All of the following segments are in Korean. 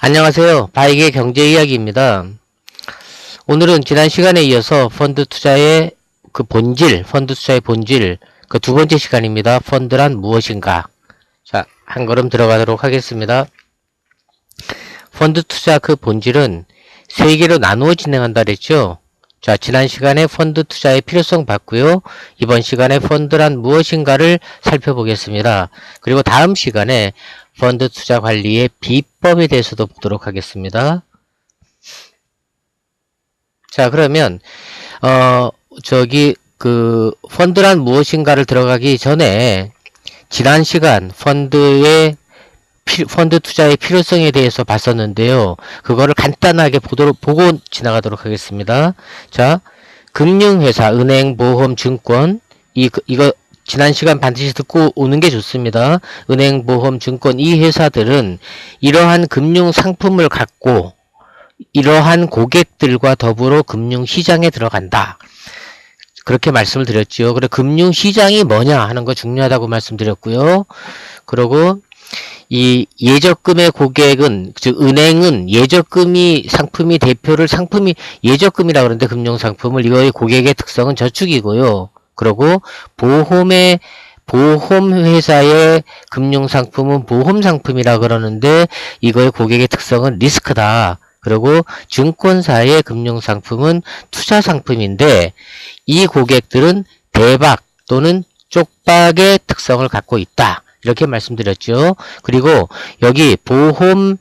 안녕하세요. 바이게 경제 이야기입니다. 오늘은 지난 시간에 이어서 펀드 투자의 펀드 투자의 본질, 그 두 번째 시간입니다. 펀드란 무엇인가? 자, 한 걸음 들어가도록 하겠습니다. 펀드 투자 그 본질은 세 개로 나누어 진행한다 그랬죠? 자, 지난 시간에 펀드 투자의 필요성 봤고요. 이번 시간에 펀드란 무엇인가를 살펴보겠습니다. 그리고 다음 시간에 펀드 투자 관리의 비법에 대해서도 보도록 하겠습니다. 자, 그러면 펀드란 무엇인가를 들어가기 전에 지난 시간 펀드 투자의 필요성에 대해서 봤었는데요. 그거를 간단하게 보고 지나가도록 하겠습니다. 자, 금융회사, 은행, 보험, 증권, 이거 지난 시간 반드시 듣고 오는 게 좋습니다. 은행, 보험, 증권 이 회사들은 이러한 금융 상품을 갖고 이러한 고객들과 더불어 금융시장에 들어간다. 그렇게 말씀을 드렸지요. 그래 금융시장이 뭐냐 하는 거 중요하다고 말씀드렸고요. 그리고 이 예적금의 고객은, 즉 은행은 예적금이 상품이 상품이 예적금이라 그러는데 금융상품을 이거의 고객의 특성은 저축이고요. 그리고 보험회사의 금융상품은 보험상품이라 그러는데 이거의 고객의 특성은 리스크다. 그리고 증권사의 금융상품은 투자상품인데 이 고객들은 대박 또는 쪽박의 특성을 갖고 있다. 이렇게 말씀드렸죠. 그리고 여기 보험회사의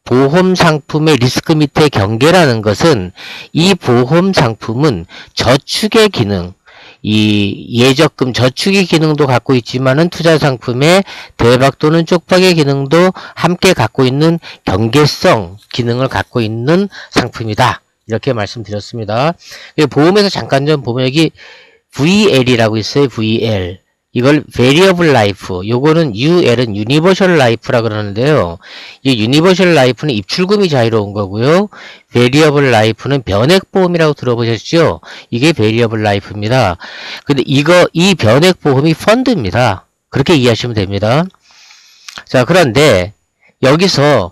보험상품의 리스크 밑에 경계라는 것은 이 보험상품은 저축의 기능, 이 예적금 저축의 기능도 갖고 있지만은 투자상품의 대박 또는 쪽박의 기능도 함께 갖고 있는 경계성 기능을 갖고 있는 상품이다. 이렇게 말씀드렸습니다. 보험에서 잠깐 좀 보면 여기 VL이라고 있어요. VL. 이걸 Variable Life, 요거는 UL은 Universal Life라 그러는데요. 이 Universal Life는 입출금이 자유로운 거고요. Variable Life는 변액보험이라고 들어보셨죠? 이게 Variable Life입니다. 근데 이 변액보험이 펀드입니다. 그렇게 이해하시면 됩니다. 자, 그런데 여기서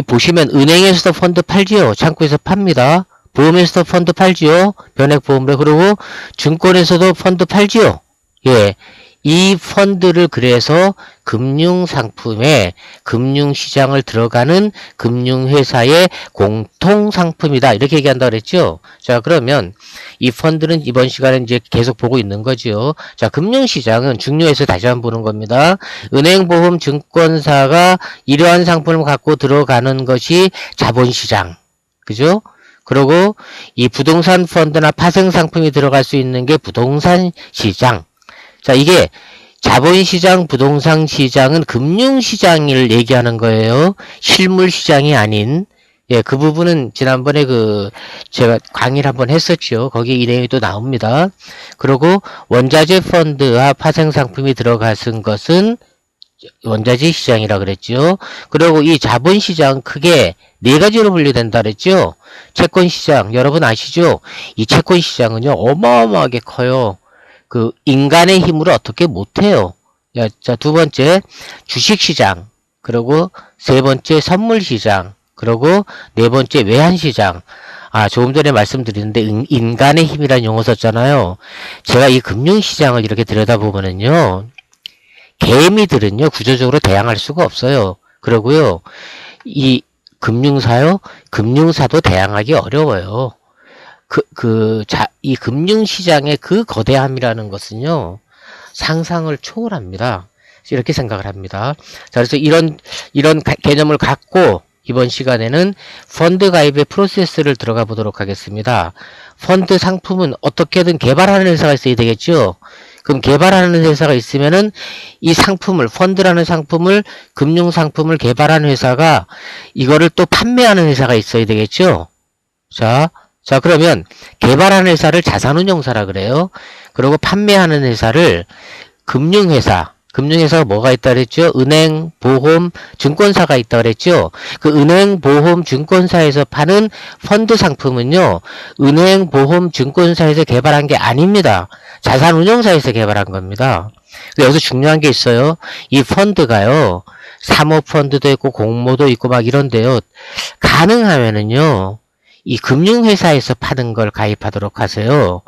보시면 은행에서도 펀드 팔지요. 창구에서 팝니다. 보험에서도 펀드 팔지요. 변액보험으로. 그리고 증권에서도 펀드 팔지요. 예. 이 펀드를 그래서 금융상품에 금융시장을 들어가는 금융회사의 공통상품이다. 이렇게 얘기한다 그랬죠. 자, 그러면 이 펀드는 이번 시간에 이제 계속 보고 있는 거죠. 자, 금융시장은 중요해서 다시 한번 보는 겁니다. 은행, 보험, 증권사가 이러한 상품을 갖고 들어가는 것이 자본시장. 그죠? 그리고 이 부동산 펀드나 파생상품이 들어갈 수 있는 게 부동산 시장. 자, 이게 자본시장, 부동산 시장은 금융시장을 얘기하는 거예요. 실물시장이 아닌. 예, 그 부분은 지난번에 제가 강의를 한번 했었죠. 거기에 이 내용이 또 나옵니다. 그리고 원자재 펀드와 파생상품이 들어가는 것은 원자재 시장이라 그랬죠. 그리고 이 자본시장 크게 네 가지로 분류된다 그랬죠. 채권시장, 여러분 아시죠? 이 채권시장은요, 어마어마하게 커요. 인간의 힘으로 어떻게 못해요. 자, 두 번째, 주식시장. 그리고 세 번째, 선물시장. 그리고 네 번째, 외환시장. 조금 전에 말씀드렸는데, 인간의 힘이라는 용어 썼잖아요. 제가 이 금융시장을 이렇게 들여다보면은요, 개미들은요, 구조적으로 대항할 수가 없어요. 그러고요, 이 금융사도 대항하기 어려워요. 이 금융시장의 그 거대함이라는 것은요, 상상을 초월합니다. 이렇게 생각을 합니다. 자, 그래서 이런 개념을 갖고 이번 시간에는 펀드 가입의 프로세스를 들어가 보도록 하겠습니다. 펀드 상품은 어떻게든 개발하는 회사가 있어야 되겠죠? 그럼 개발하는 회사가 있으면은 이 펀드라는 상품을, 금융상품을 개발하는 회사가 이거를 또 판매하는 회사가 있어야 되겠죠? 자, 그러면 개발하는 회사를 자산운용사라 그래요. 그리고 판매하는 회사를 금융회사가 뭐가 있다 그랬죠? 은행, 보험, 증권사가 있다 그랬죠? 그 은행, 보험, 증권사에서 파는 펀드 상품은요, 은행, 보험, 증권사에서 개발한 게 아닙니다. 자산운용사에서 개발한 겁니다. 여기서 중요한 게 있어요. 이 펀드가요, 사모펀드도 있고 공모도 있고 막 이런데요. 가능하면은요. 이 금융회사에서 파는 걸 가입하도록 하세요.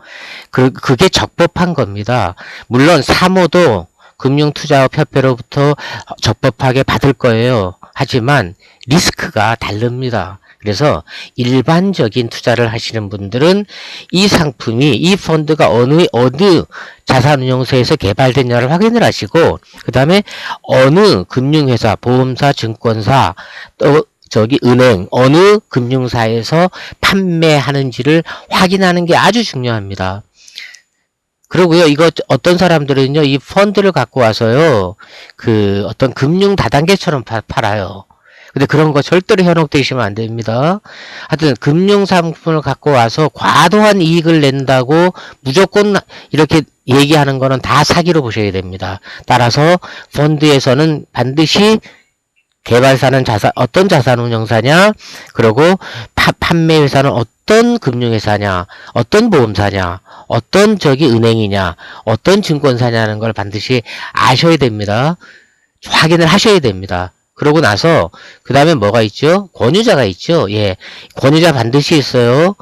그게 적법한 겁니다. 물론 사모도 금융투자협회로부터 적법하게 받을 거예요. 하지만 리스크가 다릅니다. 그래서 일반적인 투자를 하시는 분들은 이 상품이, 이 펀드가 어느 자산운용사에서 개발됐냐를 확인을 하시고, 그 다음에 어느 금융회사, 보험사, 증권사, 또 은행, 어느 금융사에서 판매하는지를 확인하는 게 아주 중요합니다. 그리고요, 이거 어떤 사람들은요, 이 펀드를 갖고 와서요, 어떤 금융 다단계처럼 팔아요. 근데 그런 거 절대로 현혹되시면 안 됩니다. 하여튼, 금융 상품을 갖고 와서 과도한 이익을 낸다고 무조건 이렇게 얘기하는 거는 다 사기로 보셔야 됩니다. 따라서, 펀드에서는 반드시 개발사는 어떤 자산운용사냐, 그리고 판매회사는 어떤 금융회사냐, 어떤 보험사냐, 어떤 은행이냐, 어떤 증권사냐는 걸 반드시 아셔야 됩니다. 확인을 하셔야 됩니다. 그러고 나서 그 다음에 뭐가 있죠? 권유자가 있죠. 예, 권유자 반드시 있어요.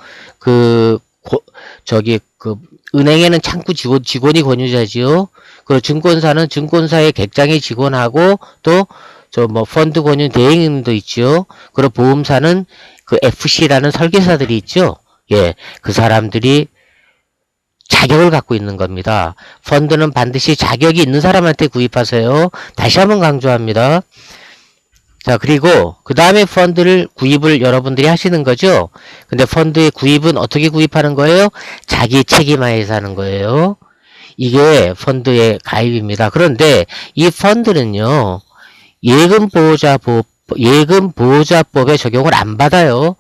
은행에는 창구 직원이 권유자지요. 그리고 증권사는 증권사의 객장의 직원하고 또 펀드 권유 대행도 있죠. 그리고 보험사는 FC라는 설계사들이 있죠. 예, 그 사람들이 자격을 갖고 있는 겁니다. 펀드는 반드시 자격이 있는 사람한테 구입하세요. 다시 한번 강조합니다. 자, 그리고 그 다음에 펀드를 구입을 여러분들이 하시는 거죠. 근데 펀드의 구입은 어떻게 구입하는 거예요? 자기 책임하에서 하는 거예요. 이게 펀드의 가입입니다. 그런데 이 펀드는요, 예금보호자법에 적용을 안 받아요.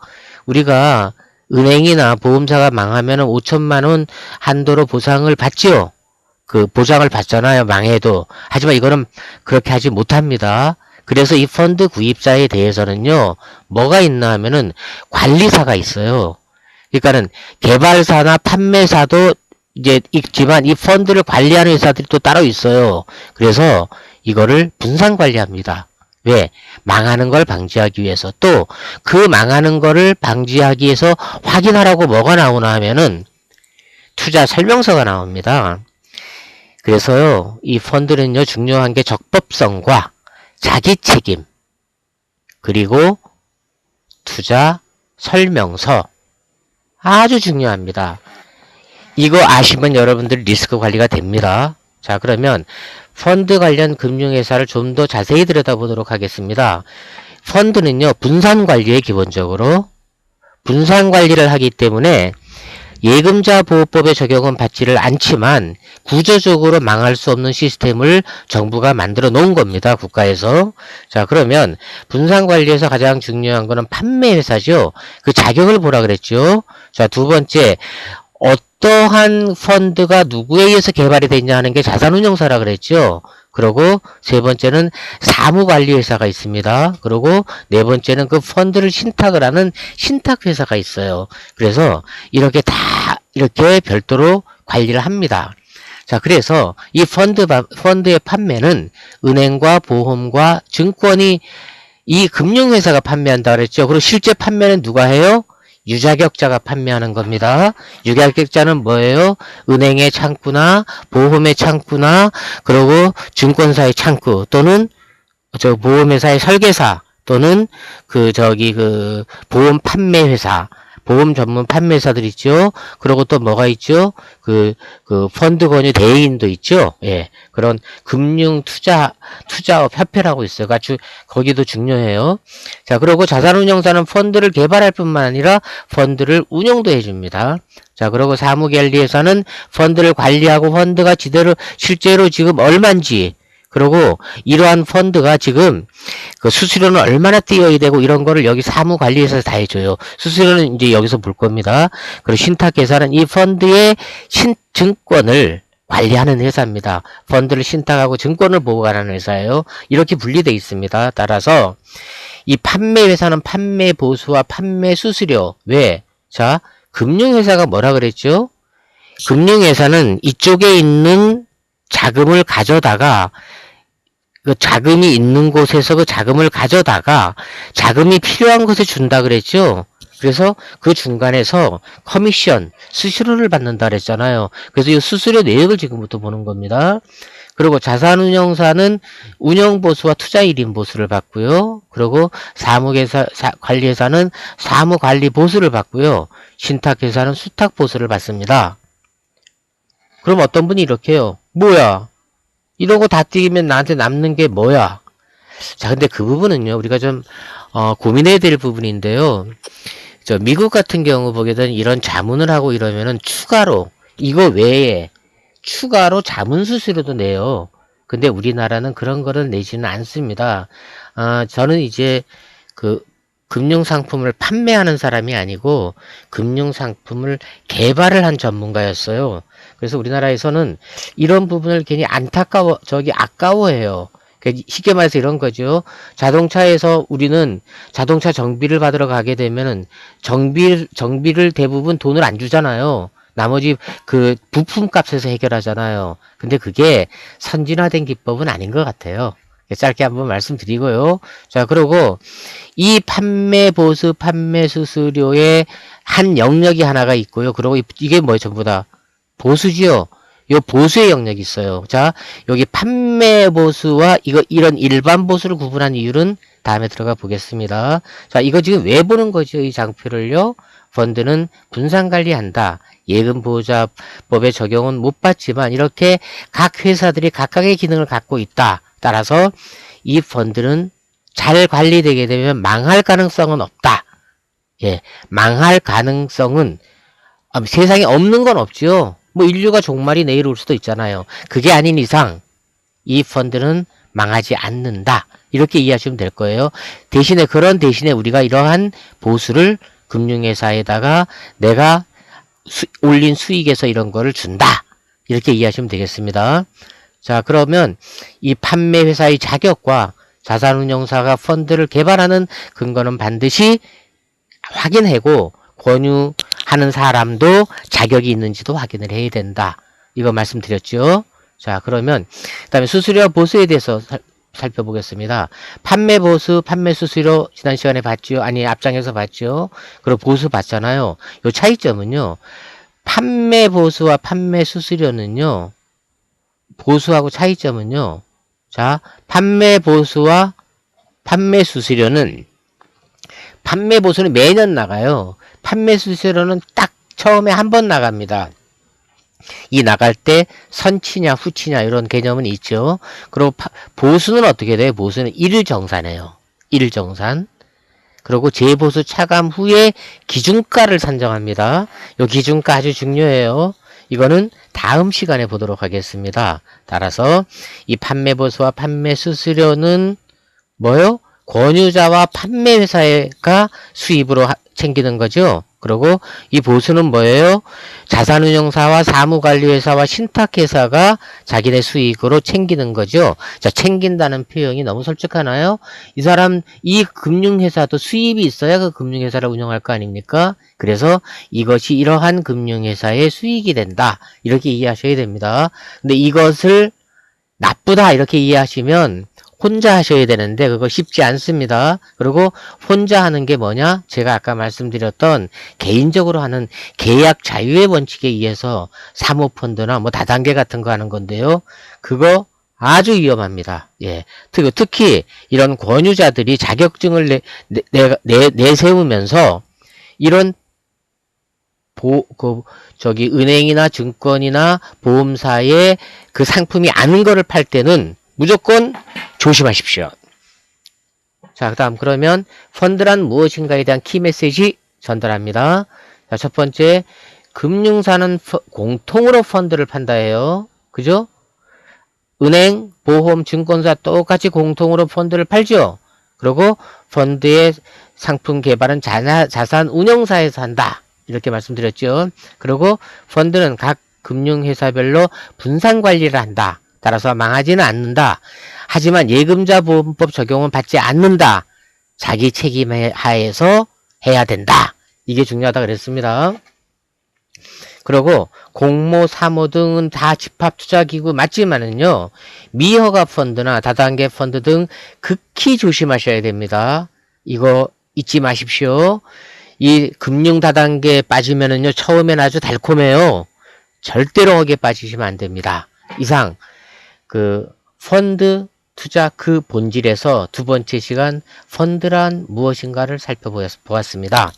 우리가 은행이나 보험사가 망하면 5천만 원 한도로 보상을 받지요. 보장을 받잖아요. 망해도. 하지만 이거는 그렇게 하지 못합니다. 그래서 이 펀드 구입자에 대해서는요, 뭐가 있나 하면은 관리사가 있어요. 그러니까는 개발사나 판매사도 이제 있지만 이 펀드를 관리하는 회사들이 또 따로 있어요. 그래서 이거를 분산 관리합니다. 왜? 망하는 걸 방지하기 위해서. 또 그 망하는 거를 방지하기 위해서 확인하라고 뭐가 나오나 하면은 투자 설명서가 나옵니다. 그래서요, 이 펀드는요, 중요한 게 적법성과 자기 책임, 그리고 투자 설명서. 아주 중요합니다. 이거 아시면 여러분들 리스크 관리가 됩니다. 자, 그러면 펀드 관련 금융회사를 좀 더 자세히 들여다보도록 하겠습니다. 펀드는요, 분산 관리에 기본적으로 분산 관리를 하기 때문에 예금자 보호법의 적용은 받지를 않지만 구조적으로 망할 수 없는 시스템을 정부가 만들어 놓은 겁니다. 국가에서. 자, 그러면 분산 관리에서 가장 중요한 거는 판매회사죠. 그 자격을 보라 그랬죠. 자, 두 번째, 어떠한 펀드가 누구에 의해서 개발이 됐냐 하는 게 자산운용사라 그랬죠. 그리고 세 번째는 사무관리회사가 있습니다. 그리고 네 번째는 그 펀드를 신탁을 하는 신탁회사가 있어요. 그래서 이렇게 별도로 관리를 합니다. 자, 그래서 이 펀드의 판매는 은행과 보험과 증권이 이 금융회사가 판매한다 그랬죠. 그리고 실제 판매는 누가 해요? 유자격자가 판매하는 겁니다. 유자격자는 뭐예요? 은행의 창구나 보험의 창구나 그리고 증권사의 창구 또는 보험회사의 설계사 또는 보험 판매회사, 보험 전문 판매사들 있죠. 그리고 또 뭐가 있죠? 펀드 권유 대행인도 있죠. 예. 그런 금융 투자업 협회라고 있어요. 거기도 중요해요. 자, 그리고 자산운용사는 펀드를 개발할 뿐만 아니라 펀드를 운용도 해줍니다. 자, 그리고 사무관리회사는 펀드를 관리하고 펀드가 실제로 지금 얼마인지, 그리고 이러한 펀드가 지금 수수료는 얼마나 띄어야 되고 이런 거를 여기 사무관리회사에서 다 해줘요. 수수료는 이제 여기서 볼 겁니다. 그리고 신탁회사는 이 펀드의 증권을 관리하는 회사입니다. 펀드를 신탁하고 증권을 보호하는 회사예요. 이렇게 분리되어 있습니다. 따라서 이 판매회사는 판매 보수와 판매 수수료. 왜? 자, 금융회사가 뭐라 그랬죠? 금융회사는 이쪽에 있는 자금을 가져다가 그 자금이 있는 곳에서 그 자금을 가져다가 자금이 필요한 곳에 준다 그랬죠. 그래서 그 중간에서 커미션, 수수료를 받는다 그랬잖아요. 그래서 이 수수료 내역을 지금부터 보는 겁니다. 그리고 자산운용사는 운영보수와 투자일인보수를 받고요. 그리고 관리회사는 사무관리보수를 받고요. 신탁회사는 수탁보수를 받습니다. 그럼 어떤 분이 이렇게 해요. 뭐야? 이런 거 다 띄면 나한테 남는 게 뭐야? 자, 근데 그 부분은요, 우리가 좀, 고민해야 될 부분인데요. 미국 같은 경우 보게 되면 이런 자문을 하고 이러면은 추가로, 이거 외에 추가로 자문 수수료도 내요. 근데 우리나라는 그런 거를 내지는 않습니다. 저는 이제 그 금융상품을 판매하는 사람이 아니고 금융상품을 개발을 한 전문가였어요. 그래서 우리나라에서는 이런 부분을 괜히 아까워해요. 쉽게 말해서 이런 거죠. 자동차에서 우리는 자동차 정비를 받으러 가게 되면은 정비를 대부분 돈을 안 주잖아요. 나머지 그 부품 값에서 해결하잖아요. 근데 그게 선진화된 기법은 아닌 것 같아요. 짧게 한번 말씀드리고요. 자, 그리고 이 판매 보수, 판매 수수료의 한 영역이 하나가 있고요. 그리고 이게 뭐예요? 전부 다 보수지요. 요 보수의 영역이 있어요. 자, 여기 판매 보수와 이런 일반 보수를 구분한 이유는 다음에 들어가 보겠습니다. 자, 이거 지금 왜 보는 거죠? 이 장표를요. 펀드는 분산관리한다. 예금보호자법의 적용은 못 받지만 이렇게 각 회사들이 각각의 기능을 갖고 있다. 따라서 이 펀드는 잘 관리되게 되면 망할 가능성은 없다. 예, 망할 가능성은 세상에 없는 건 없죠. 뭐 인류가 종말이 내일 올 수도 있잖아요. 그게 아닌 이상 이 펀드는 망하지 않는다. 이렇게 이해하시면 될 거예요. 그런 대신에 우리가 이러한 보수를 금융회사에다가 내가 올린 수익에서 이런 거를 준다. 이렇게 이해하시면 되겠습니다. 자, 그러면 이 판매회사의 자격과 자산운용사가 펀드를 개발하는 근거는 반드시 확인하고 권유하는 사람도 자격이 있는지도 확인을 해야 된다. 이거 말씀드렸죠. 자, 그러면 그다음에 수수료와 보수에 대해서 살펴보겠습니다. 판매 보수, 판매 수수료 지난 시간에 봤죠. 아니, 앞장에서 봤죠. 그리고 보수 봤잖아요. 요 차이점은요. 판매 보수와 판매 수수료는요. 보수하고 차이점은요. 자, 판매 보수와 판매 수수료는 판매 보수는 매년 나가요. 판매 수수료는 딱 처음에 한 번 나갑니다. 이 나갈 때 선치냐 후치냐 이런 개념은 있죠. 그리고 보수는 어떻게 돼요? 보수는 일정산이에요. 일정산. 그리고 재보수 차감 후에 기준가를 산정합니다. 이 기준가 아주 중요해요. 이거는 다음 시간에 보도록 하겠습니다. 따라서 이 판매 보수와 판매 수수료는 뭐요? 권유자와 판매회사가 수입으로 챙기는 거죠. 그리고 이 보수는 뭐예요? 자산운용사와 사무관리회사와 신탁회사가 자기네 수익으로 챙기는 거죠. 자, 챙긴다는 표현이 너무 솔직하나요? 이 금융회사도 수입이 있어야 그 금융회사를 운영할 거 아닙니까? 그래서 이것이 이러한 금융회사의 수익이 된다. 이렇게 이해하셔야 됩니다. 근데 이것을 나쁘다 이렇게 이해하시면 혼자 하셔야 되는데 그거 쉽지 않습니다. 그리고 혼자 하는 게 뭐냐? 제가 아까 말씀드렸던 개인적으로 하는 계약 자유의 원칙에 의해서 사모펀드나 뭐 다단계 같은 거 하는 건데요. 그거 아주 위험합니다. 예. 특히 이런 권유자들이 자격증을 내세우면서 이런 은행이나 증권이나 보험사에 그 상품이 아닌 거를 팔 때는 무조건 조심하십시오. 자, 그 다음 그러면 펀드란 무엇인가에 대한 키메시지 전달합니다. 자, 첫 번째, 금융사는 공통으로 펀드를 판다 해요. 그죠? 은행, 보험, 증권사 똑같이 공통으로 펀드를 팔죠. 그리고 펀드의 상품 개발은 자산 운용사에서 한다. 이렇게 말씀드렸죠. 그리고 펀드는 각 금융회사별로 분산 관리를 한다. 따라서 망하지는 않는다. 하지만 예금자 보험법 적용은 받지 않는다. 자기 책임 하에서 해야 된다. 이게 중요하다 그랬습니다. 그리고 공모, 사모 등은 다 집합투자기구 맞지만은요, 미허가 펀드나 다단계 펀드 등 극히 조심하셔야 됩니다. 이거 잊지 마십시오. 이 금융 다단계에 빠지면은요, 처음엔 아주 달콤해요. 절대로 거기에 빠지시면 안 됩니다. 이상, 펀드 투자 그 본질에서 두 번째 시간 펀드란 무엇인가를 살펴보았습니다.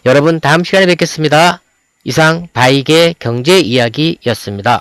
여러분 다음 시간에 뵙겠습니다. 이상 바이게 경제 이야기였습니다.